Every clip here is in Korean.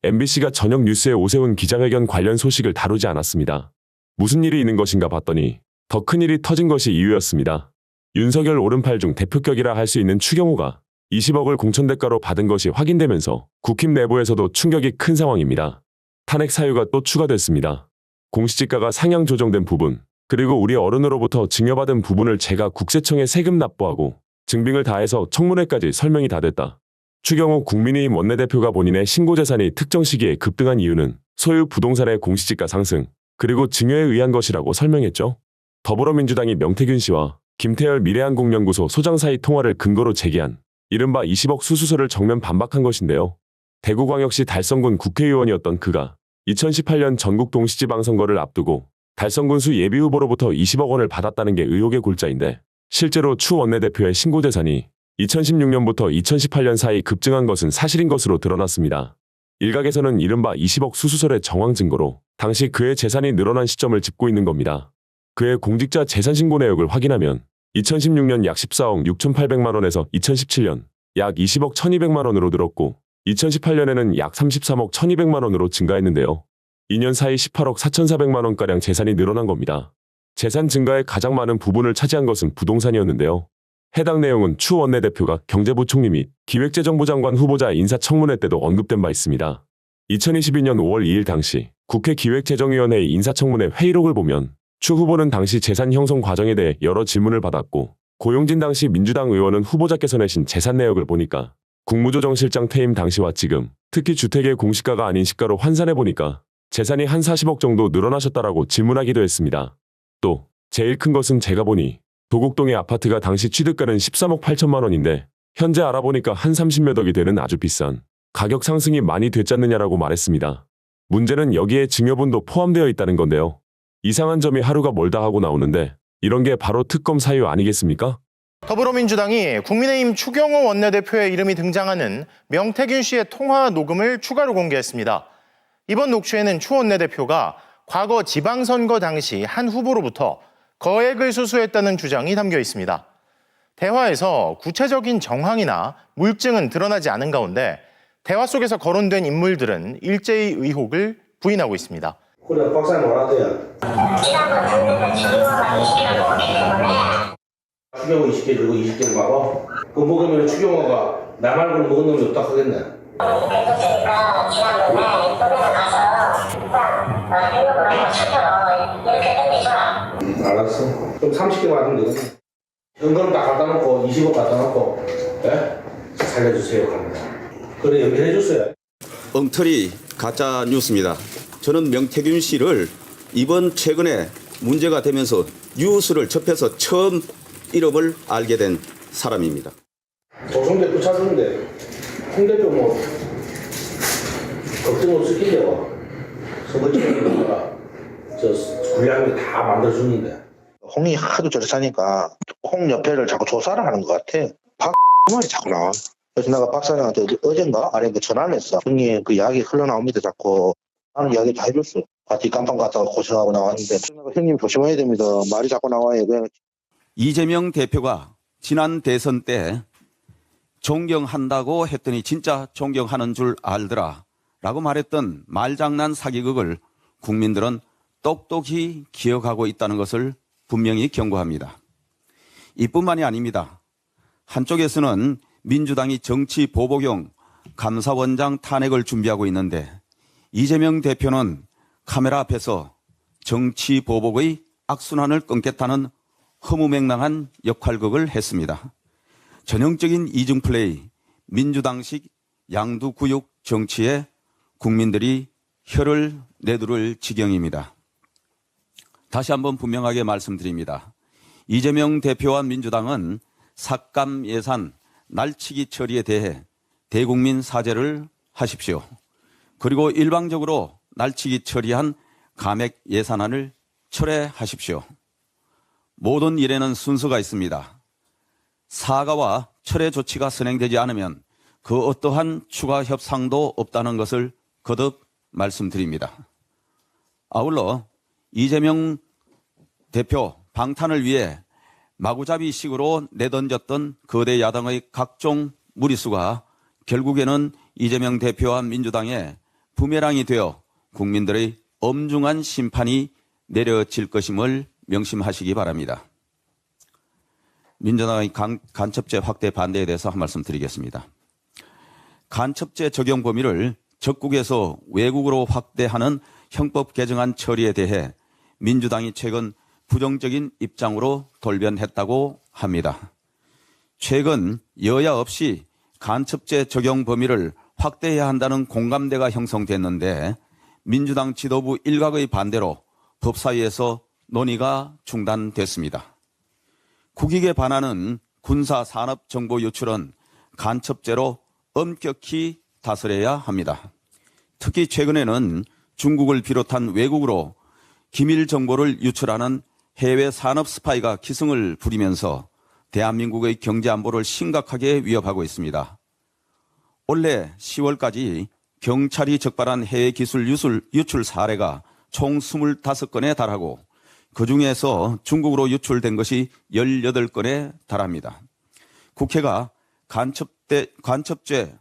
MBC가 저녁 뉴스에 오세훈 기자회견 관련 소식을 다루지 않았습니다. 무슨 일이 있는 것인가 봤더니 더 큰 일이 터진 것이 이유였습니다. 윤석열 오른팔 중 대표격이라 할 수 있는 추경호가 20억을 공천대가로 받은 것이 확인되면서 국힘 내부에서도 충격이 큰 상황입니다. 탄핵 사유가 또 추가됐습니다. 공시지가가 상향 조정된 부분, 그리고 우리 어른으로부터 증여받은 부분을 제가 국세청에 세금 납부하고 증빙을 다해서 청문회까지 설명이 다 됐다. 추경호 국민의힘 원내대표가 본인의 신고재산이 특정 시기에 급등한 이유는 소유 부동산의 공시지가 상승, 그리고 증여에 의한 것이라고 설명했죠. 더불어민주당이 명태균 씨와 김태열 미래한국연구소 소장 사이 통화를 근거로 제기한 이른바 20억 수수설을 정면 반박한 것인데요. 대구광역시 달성군 국회의원이었던 그가 2018년 전국 동시지방선거를 앞두고 달성군수 예비후보로부터 20억 원을 받았다는 게 의혹의 골자인데, 실제로 추 원내대표의 신고재산이 2016년부터 2018년 사이 급증한 것은 사실인 것으로 드러났습니다. 일각에서는 이른바 20억 수수설의 정황 증거로 당시 그의 재산이 늘어난 시점을 짚고 있는 겁니다. 그의 공직자 재산신고 내역을 확인하면 2016년 약 14억 6,800만 원에서 2017년 약 20억 1,200만 원으로 늘었고 2018년에는 약 33억 1,200만 원으로 증가했는데요. 2년 사이 18억 4,400만 원가량 재산이 늘어난 겁니다. 재산 증가의 가장 많은 부분을 차지한 것은 부동산이었는데요. 해당 내용은 추 원내대표가 경제부총리 및 기획재정부 장관 후보자 인사청문회 때도 언급된 바 있습니다. 2022년 5월 2일 당시 국회 기획재정위원회 인사청문회 회의록을 보면 추 후보는 당시 재산 형성 과정에 대해 여러 질문을 받았고, 고용진 당시 민주당 의원은 후보자께서 내신 재산 내역을 보니까 국무조정실장 퇴임 당시와 지금, 특히 주택의 공시가가 아닌 시가로 환산해보니까 재산이 한 40억 정도 늘어나셨다라고 질문하기도 했습니다. 또 제일 큰 것은 제가 보니 도곡동의 아파트가 당시 취득가는 13억 8천만 원인데 현재 알아보니까 한 30몇 억이 되는 아주 비싼, 가격 상승이 많이 됐지 않느냐라고 말했습니다. 문제는 여기에 증여분도 포함되어 있다는 건데요. 이상한 점이 하루가 멀다 하고 나오는데 이런 게 바로 특검 사유 아니겠습니까? 더불어민주당이 국민의힘 추경호 원내대표의 이름이 등장하는 명태균 씨의 통화 녹음을 추가로 공개했습니다. 이번 녹취에는 추 원내대표가 과거 지방선거 당시 한 후보로부터 거액을 수수했다는 주장이 담겨 있습니다. 대화에서 구체적인 정황이나 물증은 드러나지 않은 가운데 대화 속에서 거론된 인물들은 일제히 의혹을 부인하고 있습니다. 그래, 박사님 뭐라대요? 지난번 국민은 추경호가 20개라고 했기 때문에 추경호 20개 주고 20개 가고 그 먹으면 추경호가 나 말고는 먹은 놈이 없다 하겠네. 그랬으니까 지난번에 또래가 가서 일단 행동을 한번 살펴 이렇게 끝내줘라. 알았어. 그럼 30개 맞으면 되겠네. 현금 다 갖다 놓고 20억 갖다 놓고 살려주세요 합니다. 그래 연결해줬어요. 엉터리 가짜 뉴스입니다. 저는 명태균 씨를 이번 최근에 문제가 되면서 뉴스를 접해서 처음 이름을 알게 된 사람입니다. 조성 대표 찾았는데 홍 대표 뭐 걱정 없을 텐데요. 선거철에다가 저 군량을 다 만들어주는데. 홍이 하도 저렇다니까 홍 옆에를 자꾸 조사를 하는 것 같아. 박 말이 자꾸 나와. 그래서 내가 박사님한테 어젠가 아래 전화를 했어. 형님 그 이야기 흘러나옵니다 자꾸. 나는 이야기 다 해줬어. 바티 깜빵 갔다가 고생하고 나왔는데 형님 조심해야 됩니다. 말이 자꾸 나와요. 그냥. 이재명 대표가 지난 대선 때 존경한다고 했더니 진짜 존경하는 줄 알더라 라고 말했던 말장난 사기극을 국민들은 똑똑히 기억하고 있다는 것을 분명히 경고합니다. 이뿐만이 아닙니다. 한쪽에서는 민주당이 정치 보복용 감사원장 탄핵을 준비하고 있는데 이재명 대표는 카메라 앞에서 정치 보복의 악순환을 끊겠다는 허무맹랑한 역할극을 했습니다. 전형적인 이중 플레이, 민주당식 양두구육 정치에 국민들이 혀를 내두를 지경입니다. 다시 한번 분명하게 말씀드립니다. 이재명 대표와 민주당은 삭감 예산 날치기 처리에 대해 대국민 사죄를 하십시오. 그리고 일방적으로 날치기 처리한 감액 예산안을 철회하십시오. 모든 일에는 순서가 있습니다. 사과와 철회 조치가 선행되지 않으면 그 어떠한 추가 협상도 없다는 것을 거듭 말씀드립니다. 아울러 이재명 대표 방탄을 위해 마구잡이식으로 내던졌던 거대 야당의 각종 무리수가 결국에는 이재명 대표와 민주당의 부메랑이 되어 국민들의 엄중한 심판이 내려질 것임을 명심하시기 바랍니다. 민주당의 간첩죄 확대 반대에 대해서 한 말씀 드리겠습니다. 간첩죄 적용 범위를 적국에서 외국으로 확대하는 형법 개정안 처리에 대해 민주당이 최근 부정적인 입장으로 돌변했다고 합니다. 최근 여야 없이 간첩죄 적용 범위를 확대해야 한다는 공감대가 형성됐는데 민주당 지도부 일각의 반대로 법사위에서 논의가 중단됐습니다. 국익에 반하는 군사 산업 정보 유출은 간첩죄로 엄격히 다스려야 합니다. 특히 최근에는 중국을 비롯한 외국으로 기밀 정보를 유출하는 해외 산업 스파이가 기승을 부리면서 대한민국의 경제 안보를 심각하게 위협하고 있습니다. 올해 10월까지 경찰이 적발한 해외 기술 유출 사례가 총 25건에 달하고 그중에서 중국으로 유출된 것이 18건에 달합니다. 국회가 간첩죄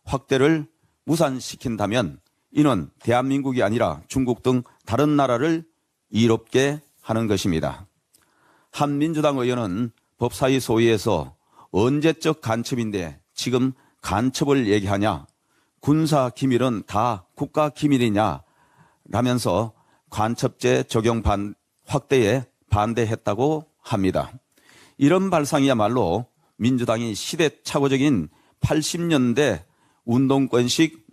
확대를 무산시킨다면 이는 대한민국이 아니라 중국 등 다른 나라를 이롭게 하는 것입니다. 한 민주당 의원은 법사위 소위에서 언제적 간첩인데 지금 간첩을 얘기하냐, 군사 기밀은 다 국가 기밀이냐 라면서 간첩죄 적용 확대에 반대했다고 합니다. 이런 발상이야말로 민주당이 시대착오적인 80년대 운동권식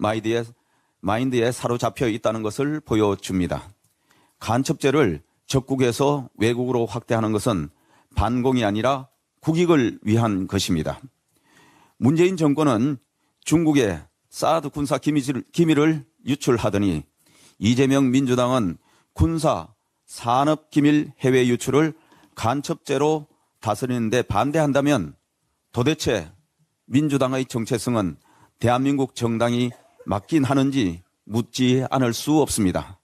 마인드에 사로잡혀 있다는 것을 보여줍니다. 간첩죄를 적국에서 외국으로 확대하는 것은 반공이 아니라 국익을 위한 것입니다. 문재인 정권은 중국에 사드 군사 기밀을 유출하더니 이재명 민주당은 군사 산업 기밀 해외 유출을 간첩죄로 다스리는데 반대한다면 도대체 민주당의 정체성은 대한민국 정당이 맞긴 하는지 묻지 않을 수 없습니다.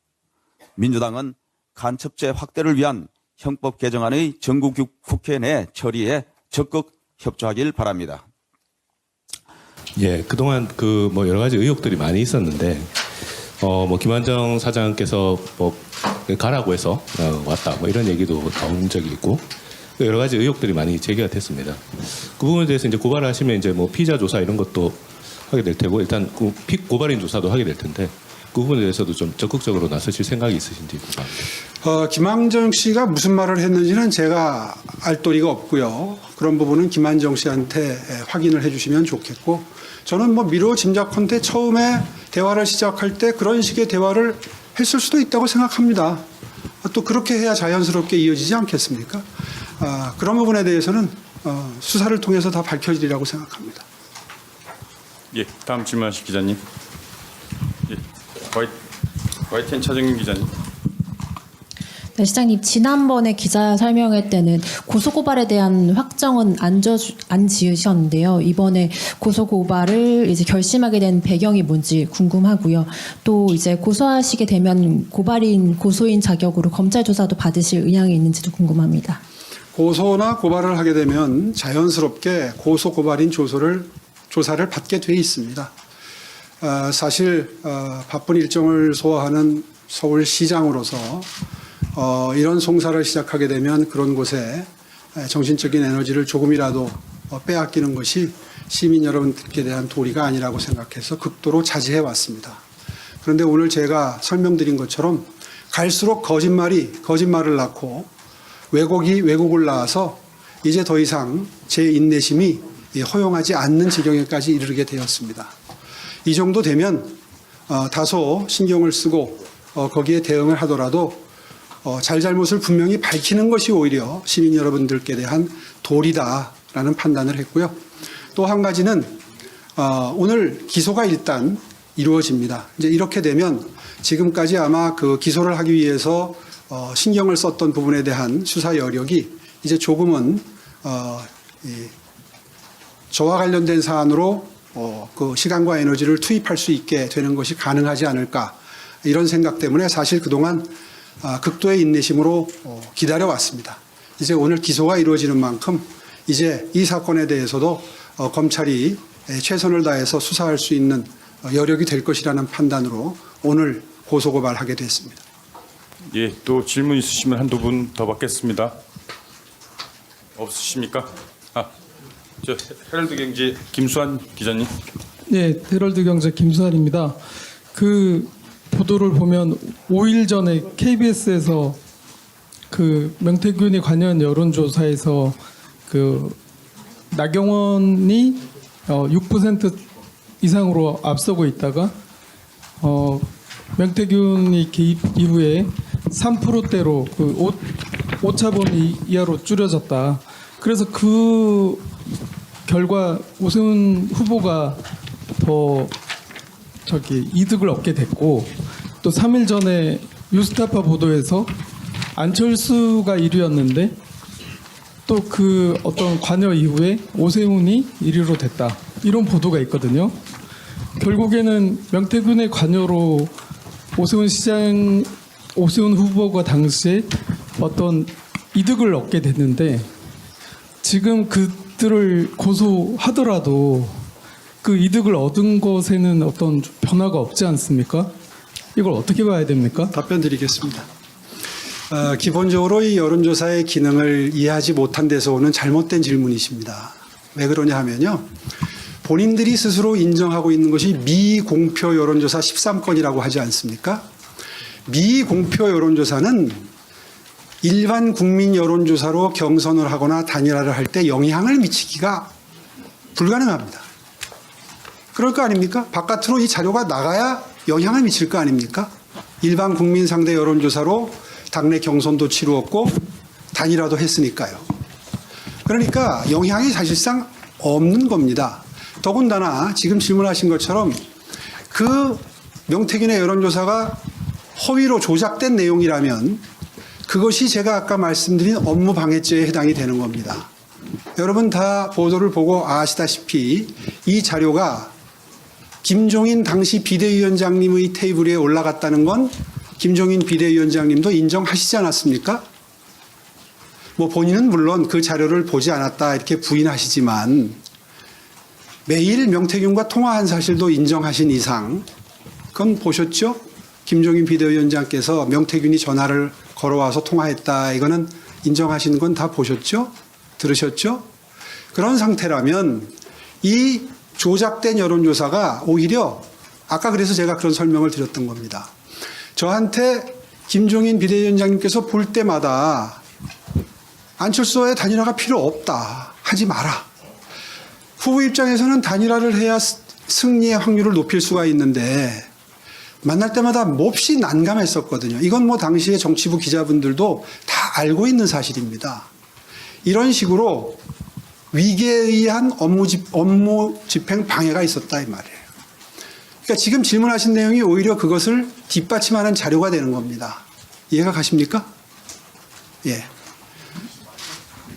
민주당은 간첩죄 확대를 위한 형법 개정안의 전국 국회 내 처리에 적극 협조하길 바랍니다. 예, 그동안 여러 가지 의혹들이 많이 있었는데, 김한정 사장께서 가라고 해서 왔다, 이런 얘기도 나온 적이 있고, 여러 가지 의혹들이 많이 제기가 됐습니다. 그 부분에 대해서 이제 고발을 하시면 이제 피의자 조사 이런 것도 하게 될 테고, 일단 고발인 조사도 하게 될 텐데, 그 부분에 대해서도 좀 적극적으로 나서실 생각이 있으신지 궁금합니다. 김한정 씨가 무슨 말을 했는지는 제가 알 도리가 없고요. 그런 부분은 김한정 씨한테 확인을 해주시면 좋겠고, 저는 미루어 짐작컨대 처음에 대화를 시작할 때 그런 식의 대화를 했을 수도 있다고 생각합니다. 또 그렇게 해야 자연스럽게 이어지지 않겠습니까? 그런 부분에 대해서는 수사를 통해서 다 밝혀지리라고 생각합니다. 예, 다음 질문하실 기자님. 예, YTN 차정윤 기자님. 네, 시장님, 지난번에 기자 설명회 때는 고소고발에 대한 확정은 안 지으셨는데요. 이번에 고소고발을 이제 결심하게 된 배경이 뭔지 궁금하고요. 또 이제 고소하시게 되면 고소인 자격으로 검찰 조사도 받으실 의향이 있는지도 궁금합니다. 고소나 고발을 하게 되면 자연스럽게 고소고발인 조사를 받게 돼 있습니다. 사실 바쁜 일정을 소화하는 서울시장으로서 이런 송사를 시작하게 되면 그런 곳에 정신적인 에너지를 조금이라도 빼앗기는 것이 시민 여러분들께 대한 도리가 아니라고 생각해서 극도로 자제해 왔습니다. 그런데 오늘 제가 설명드린 것처럼 갈수록 거짓말을 낳고 왜곡이 왜곡을 낳아서 이제 더 이상 제 인내심이 허용하지 않는 지경에까지 이르게 되었습니다. 이 정도 되면 다소 신경을 쓰고 거기에 대응을 하더라도 잘잘못을 분명히 밝히는 것이 오히려 시민 여러분들께 대한 도리다라는 판단을 했고요. 또 한 가지는 오늘 기소가 일단 이루어집니다. 이제 이렇게 되면 지금까지 아마 그 기소를 하기 위해서 신경을 썼던 부분에 대한 수사 여력이 이제 조금은 저와 관련된 사안으로 그 시간과 에너지를 투입할 수 있게 되는 것이 가능하지 않을까, 이런 생각 때문에 사실 그동안 극도의 인내심으로 기다려왔습니다. 이제 오늘 기소가 이루어지는 만큼 이제 이 사건에 대해서도 검찰이 최선을 다해서 수사할 수 있는 여력이 될 것이라는 판단으로 오늘 고소고발하게 됐습니다. 예, 또 질문 있으시면 한두 분 더 받겠습니다. 없으십니까? 저 헤럴드 경제 김수환 기자님. 네, 헤럴드 경제 김수환입니다. 그 보도를 보면 5일 전에 KBS에서 그 명태균이 관여한 여론조사에서 그 나경원이 6% 이상으로 앞서고 있다가 명태균이 개입 이후에 3%대로 그 오차범위 이하로 줄여졌다. 그래서 그 결과 오세훈 후보가 더 이득을 얻게 됐고, 또 3일 전에 뉴스타파 보도에서 안철수가 1위였는데 또 그 어떤 관여 이후에 오세훈이 1위로 됐다, 이런 보도가 있거든요. 결국에는 명태균의 관여로 오세훈 후보가 당시에 어떤 이득을 얻게 됐는데, 지금 그들을 고소하더라도 그 이득을 얻은 것에는 어떤 변화가 없지 않습니까? 이걸 어떻게 봐야 됩니까? 답변 드리겠습니다. 기본적으로 이 여론조사의 기능을 이해하지 못한 데서 오는 잘못된 질문이십니다. 왜 그러냐 하면요, 본인들이 스스로 인정하고 있는 것이 미공표 여론조사 13건이라고 하지 않습니까? 미공표 여론조사는 일반 국민 여론조사로 경선을 하거나 단일화를 할 때 영향을 미치기가 불가능합니다. 그럴 거 아닙니까? 바깥으로 이 자료가 나가야 영향을 미칠 거 아닙니까? 일반 국민 상대 여론조사로 당내 경선도 치루었고 단일화도 했으니까요. 그러니까 영향이 사실상 없는 겁니다. 더군다나 지금 질문하신 것처럼 그 명태균의 여론조사가 허위로 조작된 내용이라면 그것이 제가 아까 말씀드린 업무방해죄에 해당이 되는 겁니다. 여러분 다 보도를 보고 아시다시피 이 자료가 김종인 당시 비대위원장님의 테이블 위에 올라갔다는 건 김종인 비대위원장님도 인정하시지 않았습니까? 뭐 본인은 물론 그 자료를 보지 않았다 이렇게 부인하시지만 매일 명태균과 통화한 사실도 인정하신 이상 그건 보셨죠? 김종인 비대위원장께서 명태균이 전화를 걸어와서 통화했다, 이거는 인정하시는 건 다 보셨죠? 들으셨죠? 그런 상태라면 이 조작된 여론조사가 오히려 아까 그래서 제가 그런 설명을 드렸던 겁니다. 저한테 김종인 비대위원장님께서 볼 때마다 안철수와의 단일화가 필요 없다, 하지 마라. 후보 입장에서는 단일화를 해야 승리의 확률을 높일 수가 있는데 만날 때마다 몹시 난감했었거든요. 이건 뭐 당시에 정치부 기자분들도 다 알고 있는 사실입니다. 이런 식으로 위계에 의한 업무 집행 방해가 있었다 이 말이에요. 그러니까 지금 질문하신 내용이 오히려 그것을 뒷받침하는 자료가 되는 겁니다. 이해가 가십니까? 예.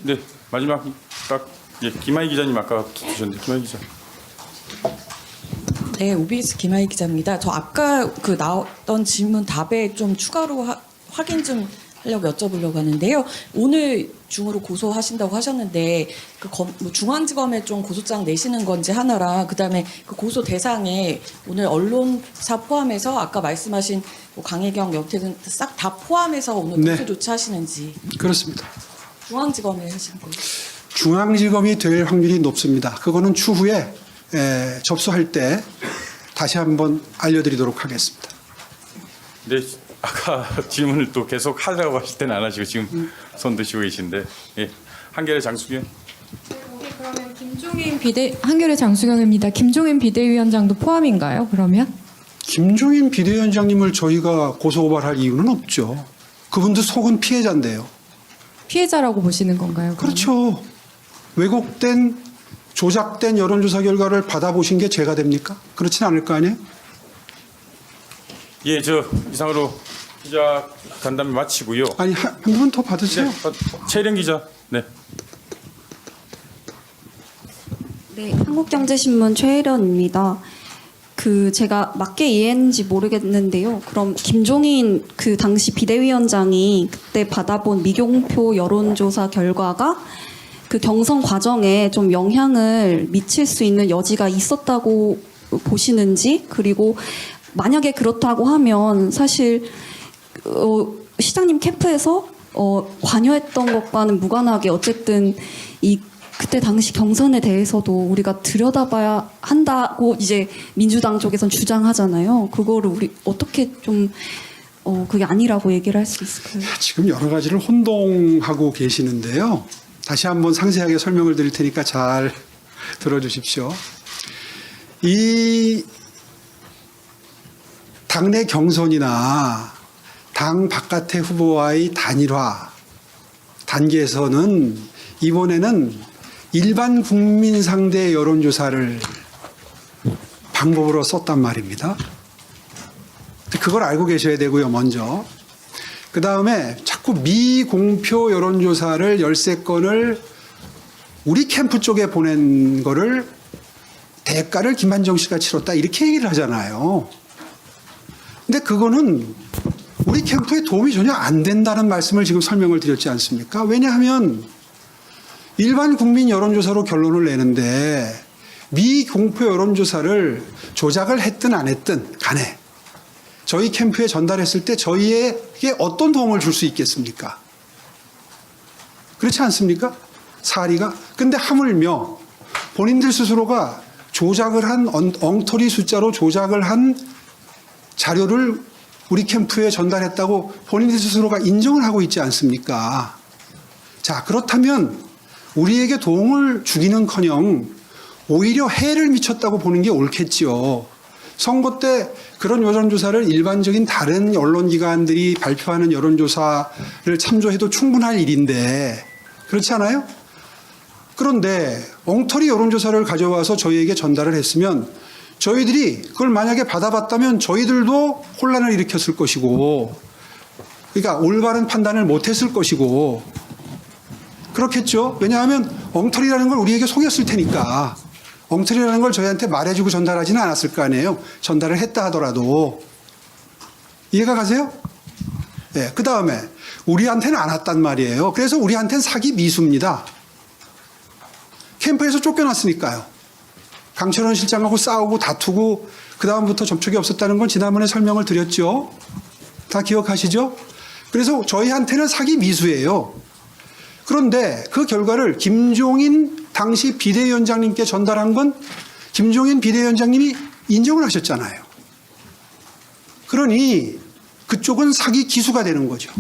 네, 마지막 딱 김하희 기자님 아까 주셨는데 김하희 기자. 네, OBS 김하희 기자입니다. 저 아까 그 나왔던 질문 답에 좀 추가로 확인 좀 하려고 여쭤보려고 하는데요. 오늘 중으로 고소하신다고 하셨는데 뭐 중앙지검에 좀 고소장 내시는 건지 하나랑 그다음에 그 고소 대상에 오늘 언론사 포함해서 아까 말씀하신 뭐 강혜경, 명태균 싹 다 포함해서 오늘 고소 조치하시는지. 그렇습니다. 중앙지검에 하시는 거예요? 중앙지검이 될 확률이 높습니다. 그거는 추후에 접수할 때 다시 한번 알려드리도록 하겠습니다. 네, 아까 질문을 또 계속 하려고 하실 때는 안 하시고 지금 손 드시고 계신데, 예, 한겨레 장수경. 그러면 한겨레 장수경입니다. 김종인 비대위원장도 포함인가요? 그러면? 김종인 비대위원장님을 저희가 고소고발할 이유는 없죠. 그분도 속은 피해자인데요. 피해자라고 보시는 건가요? 그러면? 그렇죠. 왜곡된 조작된 여론조사 결과를 받아보신 게 죄가 됩니까? 그렇진 않을 거 아니에요? 예, 저 이상으로 기자 간담회 마치고요. 아니 한 분 더 받으세요. 네, 최령 기자. 네. 네, 한국경제신문 최혜련입니다. 제가 맞게 이해했는지 모르겠는데요. 그럼 김종인 그 당시 비대위원장이 그때 받아본 미공표 여론조사 결과가 그 경선 과정에 좀 영향을 미칠 수 있는 여지가 있었다고 보시는지, 그리고 만약에 그렇다고 하면 사실 시장님 캠프에서 관여했던 것과는 무관하게 어쨌든 이 그때 당시 경선에 대해서도 우리가 들여다봐야 한다고 이제 민주당 쪽에선 주장하잖아요. 그거를 우리 어떻게 좀 그게 아니라고 얘기를 할 수 있을까요? 지금 여러 가지를 혼동하고 계시는데요. 다시 한번 상세하게 설명을 드릴 테니까 잘 들어주십시오. 이 당내 경선이나 당 바깥의 후보와의 단일화 단계에서는 이번에는 일반 국민 상대 여론조사를 방법으로 썼단 말입니다. 그걸 알고 계셔야 되고요, 먼저. 그 다음에 자꾸 미공표 여론조사를 13건을 우리 캠프 쪽에 보낸 거를 대가를 김한정 씨가 치렀다, 이렇게 얘기를 하잖아요. 근데 그거는 우리 캠프에 도움이 전혀 안 된다는 말씀을 지금 설명을 드렸지 않습니까? 왜냐하면 일반 국민 여론조사로 결론을 내는데 미공표 여론조사를 조작을 했든 안 했든 간에 저희 캠프에 전달했을 때 저희에게 어떤 도움을 줄 수 있겠습니까? 그렇지 않습니까? 사리가. 근데 하물며 본인들 스스로가 조작을 한 엉터리 숫자로 조작을 한 자료를 우리 캠프에 전달했다고 본인들 스스로가 인정을 하고 있지 않습니까? 자, 그렇다면 우리에게 도움을 주기는커녕 오히려 해를 미쳤다고 보는 게 옳겠지요. 선거 때 그런 여론조사를 일반적인 다른 언론기관들이 발표하는 여론조사를 참조해도 충분할 일인데 그렇지 않아요? 그런데 엉터리 여론조사를 가져와서 저희에게 전달을 했으면 저희들이 그걸 만약에 받아봤다면 저희들도 혼란을 일으켰을 것이고, 그러니까 올바른 판단을 못했을 것이고, 그렇겠죠. 왜냐하면 엉터리라는 걸 우리에게 속였을 테니까. 엉터리라는 걸 저희한테 말해주고 전달하지는 않았을 거 아니에요. 전달을 했다 하더라도. 이해가 가세요? 네, 그 다음에 우리한테는 안 왔단 말이에요. 그래서 우리한테는 사기 미수입니다. 캠프에서 쫓겨났으니까요. 강철원 실장하고 싸우고 다투고 그 다음부터 접촉이 없었다는 건 지난번에 설명을 드렸죠. 다 기억하시죠? 그래서 저희한테는 사기 미수예요. 그런데 그 결과를 김종인 당시 비대위원장님께 전달한 건 김종인 비대위원장님이 인정을 하셨잖아요. 그러니 그쪽은 사기 기수가 되는 거죠.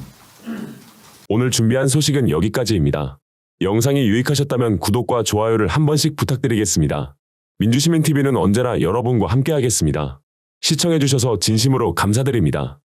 오늘 준비한 소식은 여기까지입니다. 영상이 유익하셨다면 구독과 좋아요를 한 번씩 부탁드리겠습니다. 민주시민TV는 언제나 여러분과 함께하겠습니다. 시청해주셔서 진심으로 감사드립니다.